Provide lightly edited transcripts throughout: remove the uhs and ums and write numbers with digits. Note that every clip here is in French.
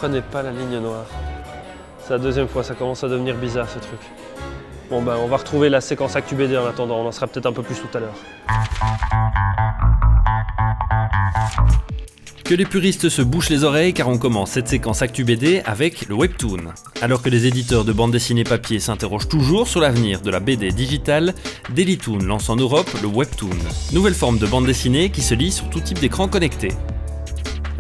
prenez pas la ligne noire. C'est la deuxième fois, ça commence à devenir bizarre ce truc. Bon ben on va retrouver la séquence ActuBD en attendant, on en sera peut-être un peu plus tout à l'heure. Que les puristes se bouchent les oreilles car on commence cette séquence ActuBD avec le webtoon. Alors que les éditeurs de bande dessinée papier s'interrogent toujours sur l'avenir de la BD digitale, Dailytoon lance en Europe le webtoon. Nouvelle forme de bande dessinée qui se lit sur tout type d'écran connecté.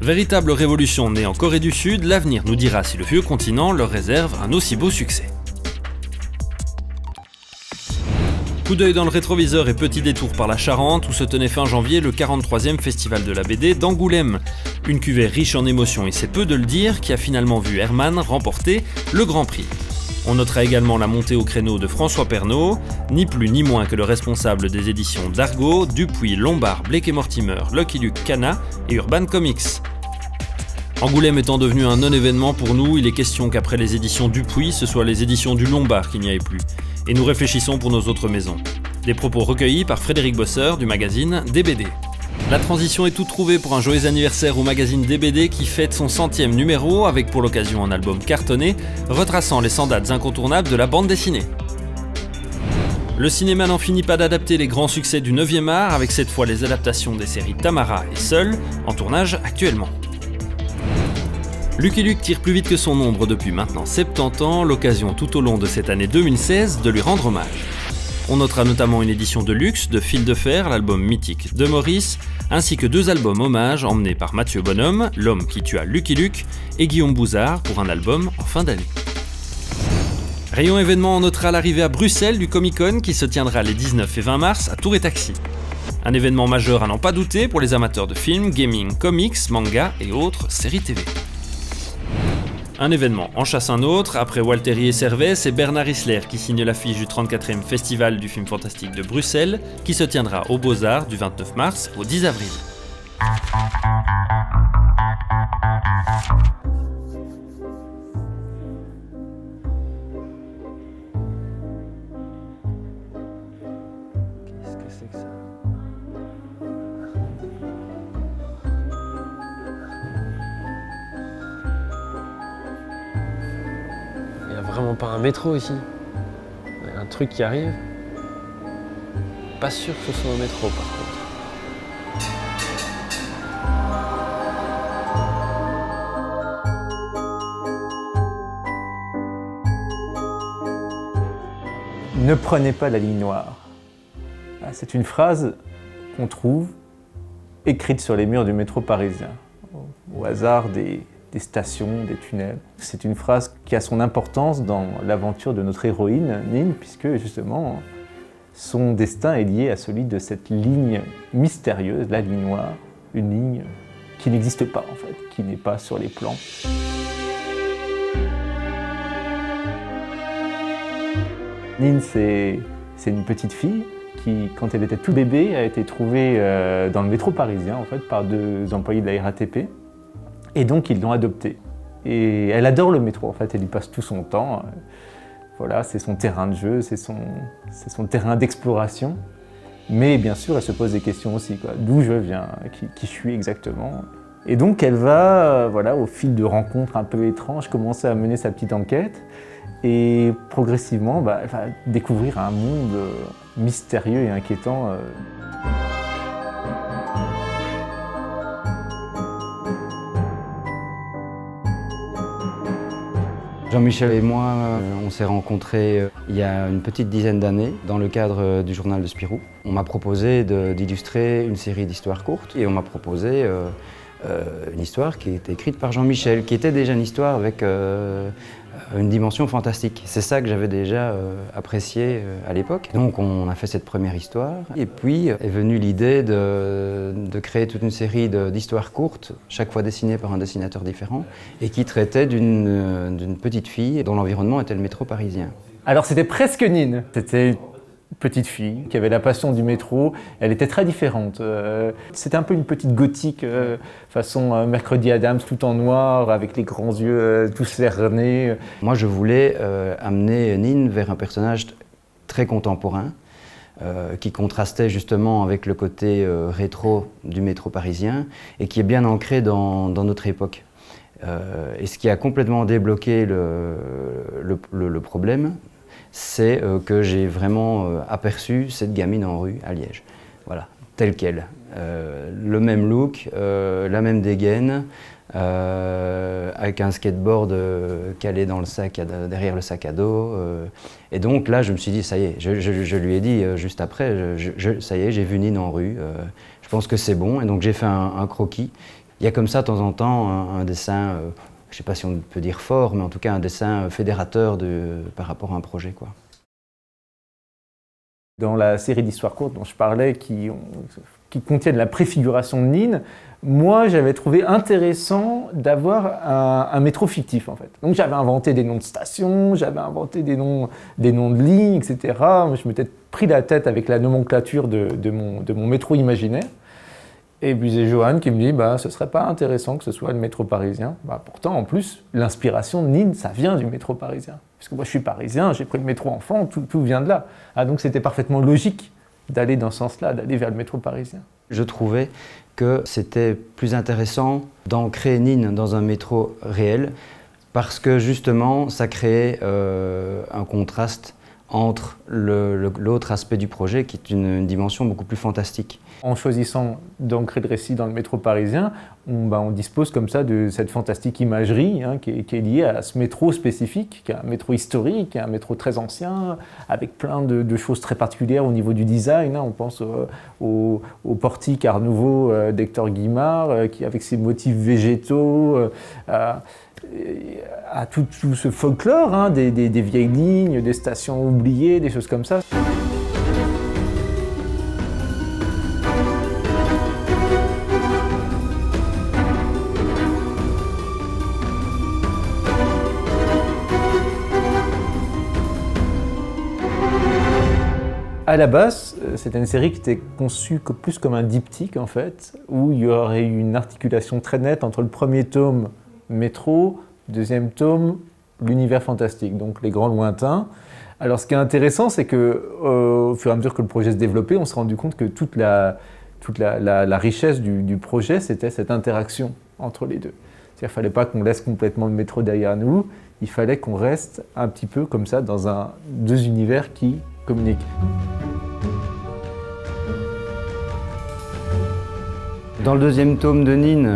Véritable révolution née en Corée du Sud, l'avenir nous dira si le vieux continent leur réserve un aussi beau succès. Coup d'œil dans le rétroviseur et petit détour par la Charente où se tenait fin janvier le 43e Festival de la BD d'Angoulême. Une cuvée riche en émotions et c'est peu de le dire qui a finalement vu Herman remporter le Grand Prix. On notera également la montée au créneau de François Pernaut, ni plus ni moins que le responsable des éditions d'Argo, Dupuis, Lombard, Blake et Mortimer, Lucky Luke, Kana et Urban Comics. Angoulême étant devenu un non-événement pour nous, il est question qu'après les éditions Dupuis, ce soit les éditions du Lombard qui n'y aillent plus. Et nous réfléchissons pour nos autres maisons. Des propos recueillis par Frédéric Bosseur du magazine DBD. La transition est toute trouvée pour un joyeux anniversaire au magazine DBD qui fête son 100e numéro avec pour l'occasion un album cartonné retraçant les 100 dates incontournables de la bande dessinée. Le cinéma n'en finit pas d'adapter les grands succès du 9e art avec cette fois les adaptations des séries Tamara et Seul en tournage actuellement. Lucky Luke tire plus vite que son ombre depuis maintenant 70 ans, l'occasion tout au long de cette année 2016 de lui rendre hommage. On notera notamment une édition de luxe de Fil de Fer, l'album mythique de Maurice, ainsi que 2 albums hommages emmenés par Mathieu Bonhomme, l'homme qui tua Lucky Luke, et Guillaume Bouzard pour un album en fin d'année. Rayon événement, on notera l'arrivée à Bruxelles du Comic-Con qui se tiendra les 19 et 20 mars à Tour et Taxi. Un événement majeur à n'en pas douter pour les amateurs de films, gaming, comics, manga et autres séries TV. Un événement en chasse un autre, après Walteri et Servais, c'est Bernard Isler qui signe l'affiche du 34e Festival du film fantastique de Bruxelles, qui se tiendra aux Beaux-Arts du 29 mars au 10 avril. Qu'est-ce que c'est que ça ? Il n'y a vraiment pas un métro ici. Il y a un truc qui arrive. Pas sûr que ce soit un métro par contre. Ne prenez pas la ligne noire. C'est une phrase qu'on trouve écrite sur les murs du métro parisien, au hasard des stations, des tunnels. C'est une phrase qui a son importance dans l'aventure de notre héroïne, Nin, puisque justement son destin est lié à celui de cette ligne mystérieuse, la ligne noire, une ligne qui n'existe pas en fait, qui n'est pas sur les plans. Nin, c'est une petite fille qui, quand elle était tout bébé, a été trouvée dans le métro parisien en fait, par 2 employés de la RATP. Et donc ils l'ont adoptée. Et elle adore le métro, en fait, elle y passe tout son temps. Voilà, c'est son terrain de jeu, c'est son terrain d'exploration. Mais bien sûr, elle se pose des questions aussi, d'où je viens, qui je suis exactement. Et donc elle va, voilà, au fil de rencontres un peu étranges, commencer à mener sa petite enquête. Et progressivement, elle va découvrir un monde mystérieux et inquiétant. Jean-Michel et moi, on s'est rencontrés il y a une petite dizaine d'années dans le cadre du journal de Spirou. On m'a proposé d'illustrer une série d'histoires courtes et on m'a proposé une histoire qui était écrite par Jean-Michel, qui était déjà une histoire avec une dimension fantastique. C'est ça que j'avais déjà apprécié à l'époque. Donc on a fait cette première histoire et puis est venue l'idée de créer toute une série d'histoires courtes, chaque fois dessinées par un dessinateur différent et qui traitait d'une petite fille dont l'environnement était le métro parisien. Alors c'était presque Nin. C'était une petite fille qui avait la passion du métro. Elle était très différente. C'était un peu une petite gothique, façon Mercredi Adams, tout en noir, avec les grands yeux tout cernés. Moi je voulais amener Nin vers un personnage très contemporain, qui contrastait justement avec le côté rétro du métro parisien et qui est bien ancré dans notre époque. Et ce qui a complètement débloqué le problème, c'est que j'ai vraiment aperçu cette gamine en rue à Liège. Voilà, telle qu'elle. Le même look, la même dégaine, avec un skateboard calé dans le sac, derrière le sac à dos. Et donc là, je me suis dit, ça y est, je lui ai dit juste après, ça y est, j'ai vu Nine en rue, je pense que c'est bon. Et donc j'ai fait un croquis. Il y a comme ça, de temps en temps, un dessin, je ne sais pas si on peut dire fort, mais en tout cas un dessin fédérateur par rapport à un projet, quoi. Dans la série d'histoires courtes dont je parlais, qui contiennent la préfiguration de Nine, moi j'avais trouvé intéressant d'avoir un métro fictif en fait. Donc j'avais inventé des noms de stations, j'avais inventé des noms de lignes, etc. Je m'étais pris la tête avec la nomenclature de mon métro imaginaire. Et puis c'est Johan qui me dit bah, ce serait pas intéressant que ce soit le métro parisien. Bah, pourtant, en plus, l'inspiration de Nine, ça vient du métro parisien. Parce que moi je suis parisien, j'ai pris le métro enfant, tout vient de là. Ah, donc c'était parfaitement logique d'aller dans ce sens-là, d'aller vers le métro parisien. Je trouvais que c'était plus intéressant d'ancrer Nine dans un métro réel parce que justement ça créait un contraste entre l'autre aspect du projet qui est une dimension beaucoup plus fantastique. En choisissant d'ancrer le récit dans le métro parisien, on dispose comme ça de cette fantastique imagerie qui est liée à ce métro spécifique, qui est un métro historique, qui est un métro très ancien, avec plein de choses très particulières au niveau du design. On pense au portique Art Nouveau d'Hector Guimard, qui avec ses motifs végétaux, à tout ce folklore, des vieilles lignes, des stations oubliées, des choses comme ça. À la base, c'était une série qui était conçue plus comme un diptyque en fait, où il y aurait eu une articulation très nette entre le premier tome Métro, deuxième tome l'univers fantastique, donc les grands lointains. Alors ce qui est intéressant, c'est qu'au fur et à mesure que le projet se développait, on s'est rendu compte que toute la richesse du projet, c'était cette interaction entre les deux. C'est-à-dire qu'il ne fallait pas qu'on laisse complètement le métro derrière nous, il fallait qu'on reste un petit peu comme ça dans deux univers qui communiquent. Dans le deuxième tome de Nine,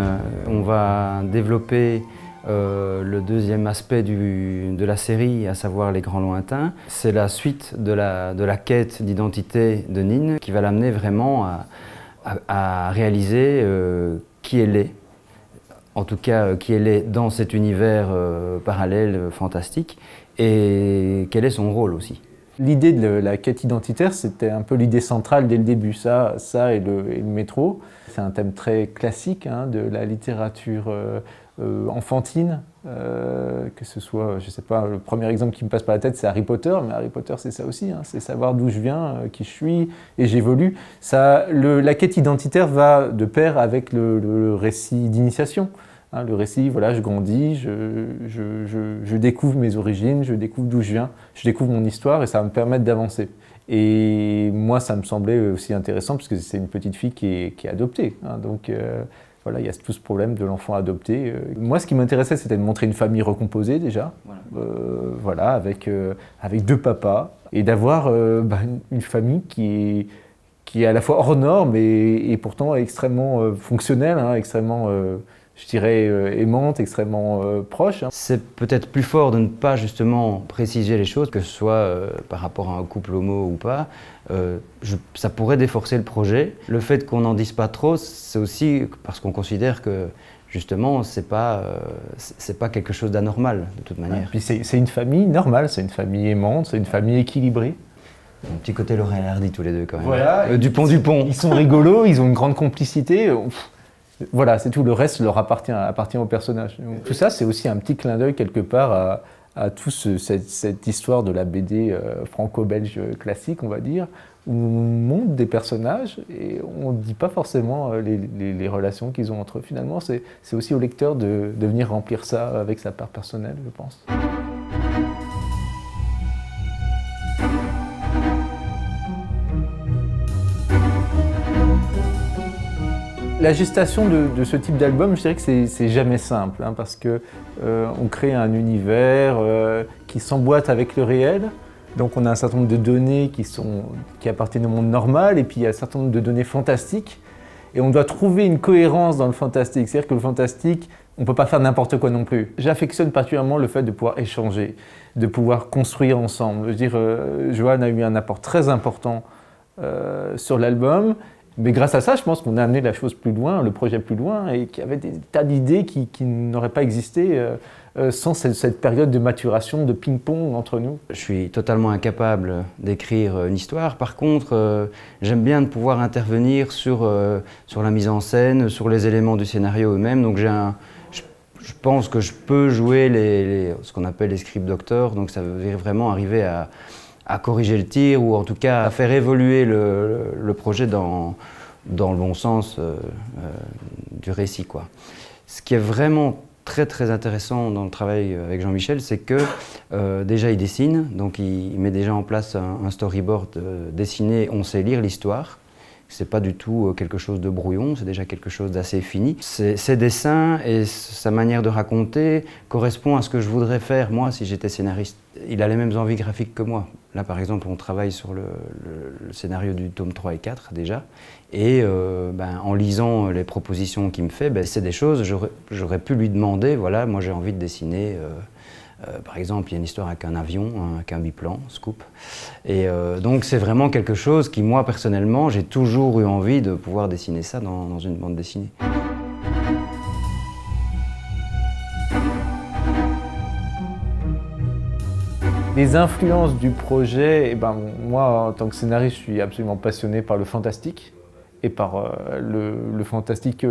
on va développer le deuxième aspect de la série, à savoir les grands lointains. C'est la suite de la quête d'identité de Nine qui va l'amener vraiment à réaliser qui elle est. En tout cas, qui elle est dans cet univers parallèle, fantastique, et quel est son rôle aussi. L'idée de la quête identitaire, c'était un peu l'idée centrale dès le début, ça et le métro. C'est un thème très classique de la littérature enfantine, que ce soit, je sais pas, le premier exemple qui me passe par la tête, c'est Harry Potter, mais Harry Potter c'est ça aussi, c'est savoir d'où je viens, qui je suis, et j'évolue. La quête identitaire va de pair avec le récit d'initiation. Le récit, voilà, je grandis, je découvre mes origines, je découvre d'où je viens, je découvre mon histoire et ça va me permettre d'avancer. Et moi, ça me semblait aussi intéressant parce que c'est une petite fille qui est adoptée. Donc voilà, il y a tout ce problème de l'enfant adopté. Moi, ce qui m'intéressait, c'était de montrer une famille recomposée déjà, voilà, avec deux papas, et d'avoir une famille qui est à la fois hors norme et pourtant extrêmement fonctionnelle, extrêmement... je dirais aimante, extrêmement proche. C'est peut-être plus fort de ne pas justement préciser les choses, que ce soit par rapport à un couple homo ou pas. Ça pourrait déforcer le projet. Le fait qu'on n'en dise pas trop, c'est aussi parce qu'on considère que justement, c'est pas quelque chose d'anormal de toute manière. Puis c'est une famille normale, c'est une famille aimante, c'est une famille équilibrée. Un petit côté Laurel et Hardy tous les deux quand même. Voilà, Dupont. Ils sont rigolos, ils ont une grande complicité. Voilà, c'est tout, le reste leur appartient au personnage. Donc, tout ça, c'est aussi un petit clin d'œil quelque part à toute cette histoire de la BD franco-belge classique, on va dire, où on montre des personnages et on ne dit pas forcément les relations qu'ils ont entre eux. Finalement, c'est aussi au lecteur de venir remplir ça avec sa part personnelle, je pense. La gestation de ce type d'album, je dirais que c'est jamais simple, hein, parce que on crée un univers qui s'emboîte avec le réel. Donc on a un certain nombre de données qui appartiennent au monde normal, et puis il y a un certain nombre de données fantastiques. Et on doit trouver une cohérence dans le fantastique. C'est-à-dire que le fantastique, on ne peut pas faire n'importe quoi non plus. J'affectionne particulièrement le fait de pouvoir échanger, de pouvoir construire ensemble. Je veux dire, Johan a eu un apport très important sur l'album. Mais grâce à ça, je pense qu'on a amené la chose plus loin, le projet plus loin, et qu'il y avait des tas d'idées qui n'auraient pas existé sans cette période de maturation, de ping-pong entre nous. Je suis totalement incapable d'écrire une histoire. Par contre, j'aime bien de pouvoir intervenir sur la mise en scène, sur les éléments du scénario eux-mêmes. Donc je pense que je peux jouer ce qu'on appelle les script doctors. Donc ça veut dire vraiment arriver à corriger le tir, ou en tout cas à faire évoluer le projet dans le bon sens du récit, quoi. Ce qui est vraiment très intéressant dans le travail avec Jean-Michel, c'est que déjà il dessine, donc il met déjà en place un storyboard dessiné, on sait lire l'histoire. C'est pas du tout quelque chose de brouillon, c'est déjà quelque chose d'assez fini. Ses dessins et sa manière de raconter correspondent à ce que je voudrais faire moi si j'étais scénariste. Il a les mêmes envies graphiques que moi. Là par exemple on travaille sur le scénario du tome 3 et 4 déjà, et en lisant les propositions qu'il me fait, c'est des choses, j'aurais pu lui demander, voilà, moi j'ai envie de dessiner par exemple, il y a une histoire avec un avion, avec un biplan, Scoop. Et donc c'est vraiment quelque chose qui, moi personnellement, j'ai toujours eu envie de pouvoir dessiner ça dans une bande dessinée. Les influences du projet, moi en tant que scénariste, je suis absolument passionné par le fantastique. Et par le fantastique,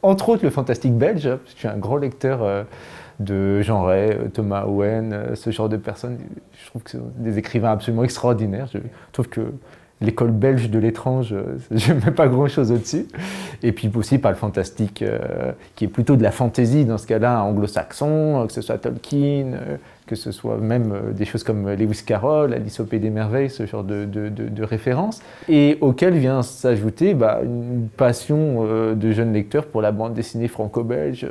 entre autres le fantastique belge. Je suis un gros lecteur de Jean Ray, Thomas Owen, ce genre de personnes. Je trouve que c'est des écrivains absolument extraordinaires. Je trouve que l'école belge de l'étrange, je ne mets pas grand-chose au-dessus. Et puis aussi par le fantastique, qui est plutôt de la fantaisie, dans ce cas-là, anglo-saxon, que ce soit Tolkien, que ce soit même des choses comme Lewis Carroll, Alice au Pays des Merveilles, ce genre de références, et auquel vient s'ajouter une passion de jeunes lecteurs pour la bande dessinée franco-belge,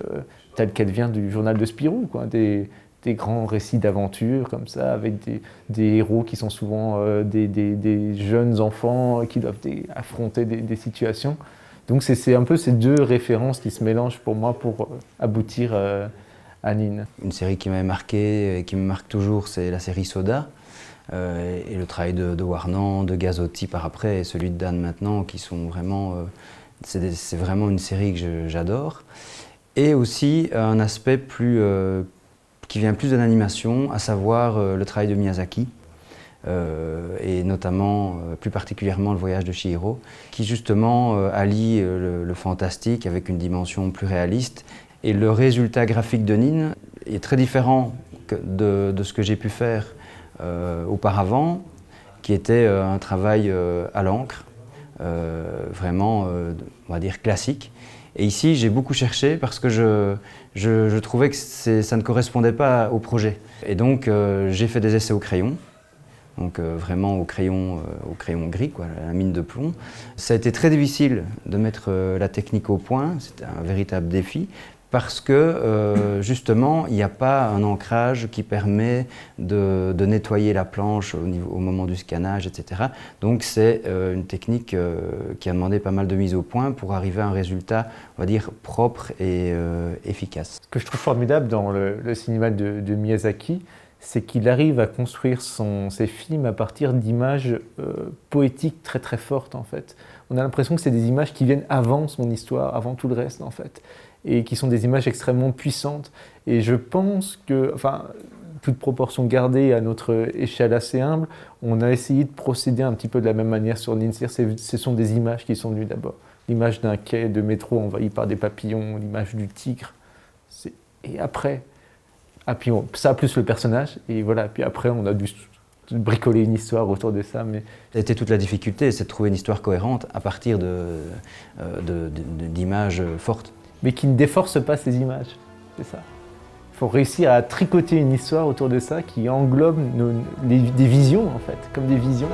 telle qu'elle vient du journal de Spirou, quoi, des grands récits d'aventure comme ça, avec des héros qui sont souvent des jeunes enfants qui doivent affronter des situations. Donc c'est un peu ces deux références qui se mélangent pour moi pour aboutir à Nin. Une série qui m'avait marqué et qui me marque toujours, c'est la série Soda. Et le travail de Warnant, de Gazzotti par après, et celui de Dan maintenant, qui sont vraiment... c'est vraiment une série que j'adore. Et aussi un aspect qui vient plus de l'animation, à savoir le travail de Miyazaki, et notamment, plus particulièrement, le voyage de Chihiro, qui justement allie le fantastique avec une dimension plus réaliste. Et le résultat graphique de Nin est très différent de ce que j'ai pu faire auparavant, qui était un travail à l'encre, vraiment, on va dire, classique. Et ici, j'ai beaucoup cherché parce que je trouvais que ça ne correspondait pas au projet. Et donc, j'ai fait des essais au crayon, donc vraiment au crayon gris, quoi, la mine de plomb. Ça a été très difficile de mettre la technique au point, c'était un véritable défi, parce que justement, il n'y a pas un ancrage qui permet de nettoyer la planche au moment du scannage, etc. Donc c'est une technique qui a demandé pas mal de mise au point pour arriver à un résultat, on va dire, propre et efficace. Ce que je trouve formidable dans le cinéma de Miyazaki, c'est qu'il arrive à construire ses films à partir d'images poétiques très fortes, en fait. On a l'impression que c'est des images qui viennent avant son histoire, avant tout le reste, en fait, et qui sont des images extrêmement puissantes. Et je pense que, enfin, toute proportion gardée à notre échelle assez humble, on a essayé de procéder un petit peu de la même manière sur Nin. Ce sont des images qui sont venues d'abord. L'image d'un quai de métro envahi par des papillons, l'image du tigre. Et après, ça plus le personnage, et voilà. Puis après, on a dû bricoler une histoire autour de ça. Mais c'était toute la difficulté, c'est de trouver une histoire cohérente à partir d'images fortes. Mais qui ne déforce pas ces images, c'est ça. Il faut réussir à tricoter une histoire autour de ça qui englobe des visions, en fait, comme des visions.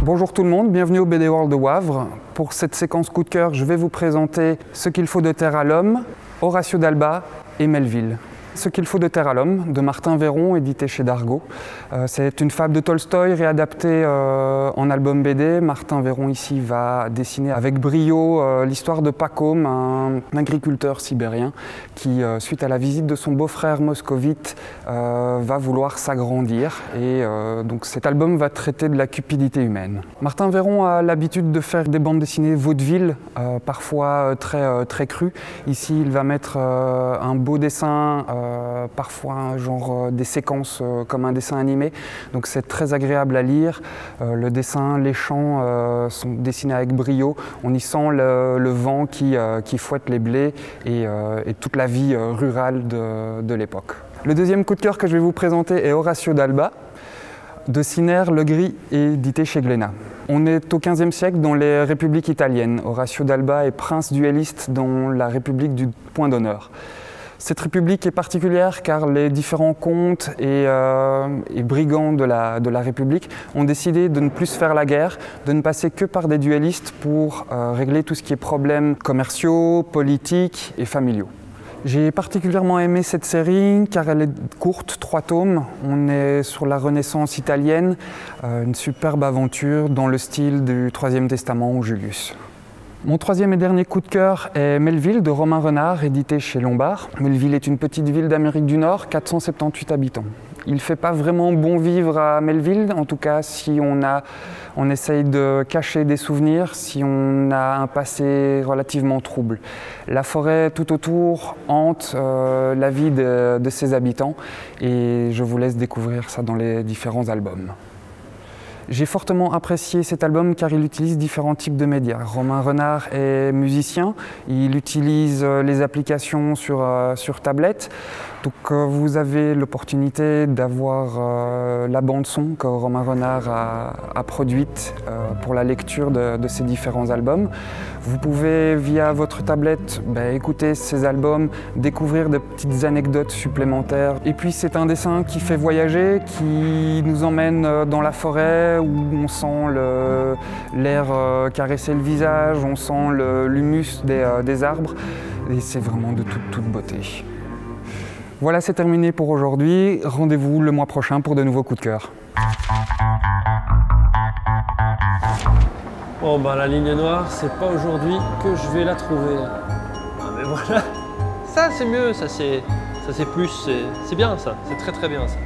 Bonjour tout le monde, bienvenue au BD World de Wavre. Pour cette séquence coup de cœur, je vais vous présenter Ce qu'il faut de terre à l'homme, Horacio d'Alba et Melville. Ce qu'il faut de terre à l'homme, de Martin Verron, édité chez Dargaud. C'est une fable de Tolstoï réadaptée en album BD. Martin Verron ici va dessiner avec brio l'histoire de Pacôme, un agriculteur sibérien qui, suite à la visite de son beau-frère moscovite, va vouloir s'agrandir. Et donc cet album va traiter de la cupidité humaine. Martin Verron a l'habitude de faire des bandes dessinées vaudeville, parfois très crues. Ici, il va mettre un beau dessin, parfois genre des séquences comme un dessin animé, donc c'est très agréable à lire. Le dessin, les champs sont dessinés avec brio, on y sent le vent qui fouette les blés et toute la vie rurale de l'époque. Le deuxième coup de cœur que je vais vous présenter est Horacio d'Alba, de Ciner Le Gris, édité chez Glénat. On est au XVe siècle dans les républiques italiennes. Horacio d'Alba est prince duelliste dans la République du Point d'Honneur. Cette république est particulière car les différents comtes et brigands de la République ont décidé de ne plus se faire la guerre, de ne passer que par des duellistes pour régler tout ce qui est problèmes commerciaux, politiques et familiaux. J'ai particulièrement aimé cette série car elle est courte, 3 tomes. On est sur la Renaissance italienne, une superbe aventure dans le style du Troisième Testament ou Julius. Mon troisième et dernier coup de cœur est Melville de Romain Renard, édité chez Lombard. Melville est une petite ville d'Amérique du Nord, 478 habitants. Il ne fait pas vraiment bon vivre à Melville, en tout cas si on essaye de cacher des souvenirs, si on a un passé relativement trouble. La forêt tout autour hante la vie de ses habitants et je vous laisse découvrir ça dans les différents albums. J'ai fortement apprécié cet album car il utilise différents types de médias. Romain Renard est musicien, il utilise les applications sur tablette. Donc vous avez l'opportunité d'avoir la bande-son que Romain Renard a produite pour la lecture de ces différents albums. Vous pouvez, via votre tablette, écouter ces albums, découvrir de petites anecdotes supplémentaires. Et puis c'est un dessin qui fait voyager, qui nous emmène dans la forêt où on sent l'air caresser le visage, on sent l'humus des arbres. Et c'est vraiment de toute beauté. Voilà, c'est terminé pour aujourd'hui. Rendez-vous le mois prochain pour de nouveaux coups de cœur. Bon bah la ligne noire, c'est pas aujourd'hui que je vais la trouver. Ah mais voilà, ça c'est mieux, ça c'est plus, c'est bien ça, c'est très bien ça.